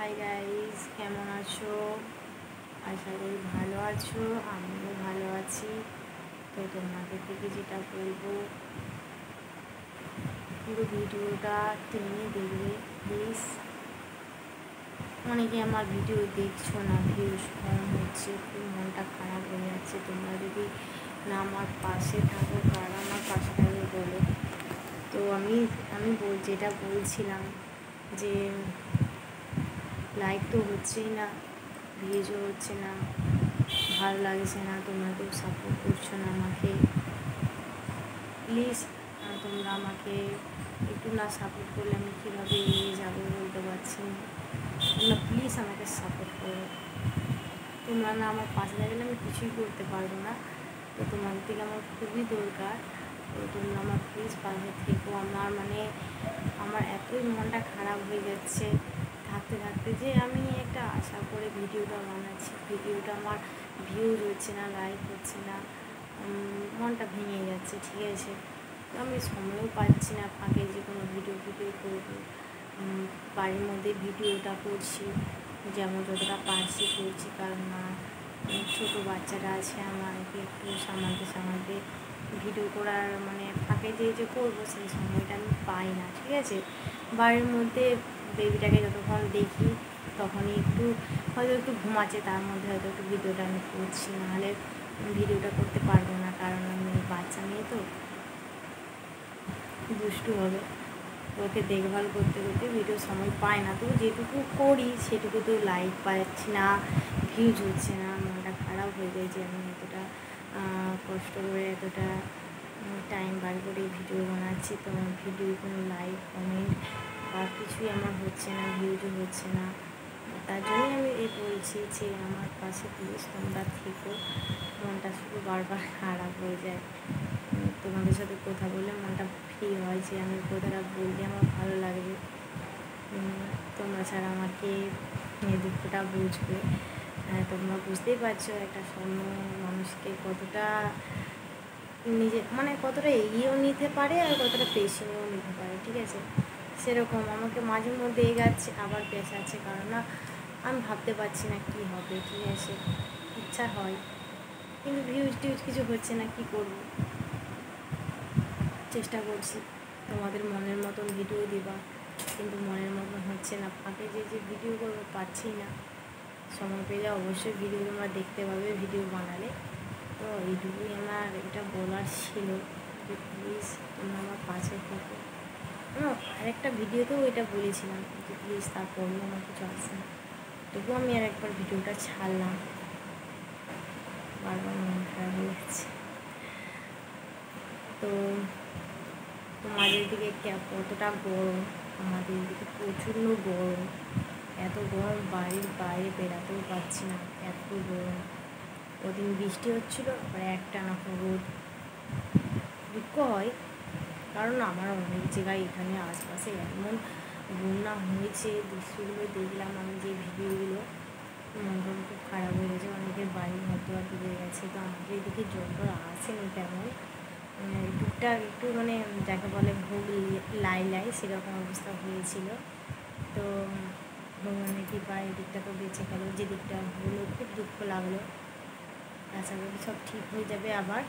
Hi guys, কেমন আছো? আশা করি ভালো আছো। আমিও ভালো আছি। তো তোমাদের থেকে যেটা বলবো, পুরো ভিডিওটা টেনে দেখবে প্লিজ। অনেকে আমার ভিডিও দেখছো না, ভিউজ কম হচ্ছে, খুব মনটা খারাপ হয়ে যাচ্ছে। তোমরা যদি না আমার পাশে থাকো, কারা আমার পাশে থাকবে বলো। তো আমি যেটা বলছিলাম যে লাইক তো হচ্ছেই না, ভিউজও হচ্ছে না, ভালো লাগছে না, তোমরা কেউ সাপোর্ট করছো না আমাকে। প্লিজ তোমরা আমাকে একটু না সাপোর্ট করলে আমি কীভাবে এগিয়ে যাবো বলতে পারছি না। তোমরা প্লিজ আমাকে সাপোর্ট করো। তোমরা না আমার পাশে থাকলে আমি কিছুই করতে পারবো না। তো তোমাদের থেকে আমার খুবই দরকার। তো তোমরা আমার প্লিজ পাশে থেকো। আমার এতই মনটা খারাপ হয়ে যাচ্ছে থাকতে থাকতে, যে আমি একটা আশা করে ভিডিওটা বানাচ্ছি, ভিডিওটা আমার ভিউজ হচ্ছে না, লাইক হচ্ছে না, মনটা ভেঙে যাচ্ছে। ঠিক আছে, তো আমি সময়ও পাচ্ছি না ফাঁকে যে কোনো ভিডিও করবো। বাড়ির মধ্যে ভিডিওটা করছি, যেমন যতটা পারছি করছি, কারণ ছোটো বাচ্চারা আছে, আমাকে একটু সামালতে ভিডিও করার ফাঁকে যে করবো সেই সময়টা আমি পাই না। ঠিক আছে, বাড়ির মধ্যে বেবিটাকে যতক্ষণ দেখি তখনই হয়তো একটু ঘুমাচ্ছে, তার মধ্যে হয়তো একটু ভিডিওটা আমি করছি, নাহলে ভিডিওটা করতে পারবো না, কারণ আমি বাচ্চা মেয়ে তো দুষ্টু হবে। ওকে দেখভাল করতে করতে ভিডিও সময় পায় না। তো যেটুকু করি সেটুকু তো লাইক পাচ্ছি না, ভিউজ হচ্ছে না। মনটা খারাপ হয়ে যায় যে আমি এতটা কষ্ট করে এতটা টাইম বার করে ভিডিও বানাচ্ছি, তো আমার ভিডিও কোনো লাইক কমেন্ট বা কিছুই আমার হচ্ছে না, ভিউজও হচ্ছে না। তার জন্যই আমি বলছি যে আমার পাশে প্লিজ তোমরা থেকো। মনটা শুধু বারবার খারাপ হয়ে যায়। তোমাদের সাথে কথা বলে মনটা ফ্রি হয়, যে আমি কথাটা বললে আমার ভালো লাগবে। তোমরা ছাড়া আমাকে এই দুঃখটা বুঝবে। তোমরা বুঝতেই পারছো একটা স্বর্ণ মানুষকে কতটা কতটা এগিয়েও নিতে পারে আর কতটা পেছনেও নিতে পারে। ঠিক আছে, সেরকম আমাকে মাঝে মধ্যে এগাচ্ছে, আবার পেছাচ্ছে, কারণ আমি ভাবতে পারছি না কী হবে। ঠিক আছে, ইচ্ছা হয় কিন্তু ভিউজ টিউজ কিছু হচ্ছে না, কি করবো। চেষ্টা করছি তোমাদের মনের মতন ভিডিও দিবা, কিন্তু মনের মতন হচ্ছে না। ফাঁকে যে ভিডিও করবো পাচ্ছি না। সময় পেলে অবশ্যই ভিডিও তোমরা দেখতে পাবে ভিডিও বানালে। তো এইটুকুই আমার এটা বলার ছিল, যে প্লিজ তোমরা আমার পাশে থেকো। আরেকটা ভিডিওতেও এটা বলেছিলাম যে প্লিজ, তারপরেও আমার কিছু আসে না। তবুও আমি আর একবার ভিডিওটা ছাড়লাম, বারবার মন খারাপ হয়ে যাচ্ছে। তো তোমাদের দিকে কতটা গরম, আমাদের দিকে প্রচণ্ড গরম। এত গরম, বাড়ির বাইরে বেরাতেও পারছি না, এত গরম। ওদিন বৃষ্টি হচ্ছিলো, আবার একটানা রোদ। দুঃখ হয়, কারণ আমার অনেক জায়গায় এখানে আশপাশে এমন বন্যা হয়েছে, দৃশ্যগুলো দেখলাম আমি, যে ভিডিওগুলো, মনটা খুব খারাপ হয়ে গেছে। অনেকের বাড়ি ঘর ডুবে গেছে। তো আমাদের এদিকে জল আসেনি তেমন, টুকটাক একটু যাকে বলে ভোগ লাই সেরকম অবস্থা হয়েছিল। তো ভগবানের কৃপায় এদিকটা তো বেঁচে গেল, যে দিকটা হলো খুব দুঃখ লাগলো। আশা করি সব ঠিক হয়ে যাবে আবার।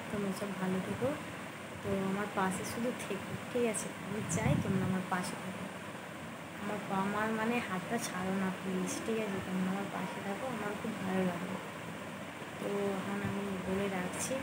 তোমরা সব ভালো থেকো, তো আমার পাশে শুধু থেকো। ঠিক আছে, আমি চাই তোমরা আমার পাশে থাকো। আমার হাতটা ছাড়ো না প্লিজ। ঠিক আছে, তোমরা আমার পাশে থাকো, আমার খুব ভালো লাগবে। তো এখন আমি বলে রাখছি।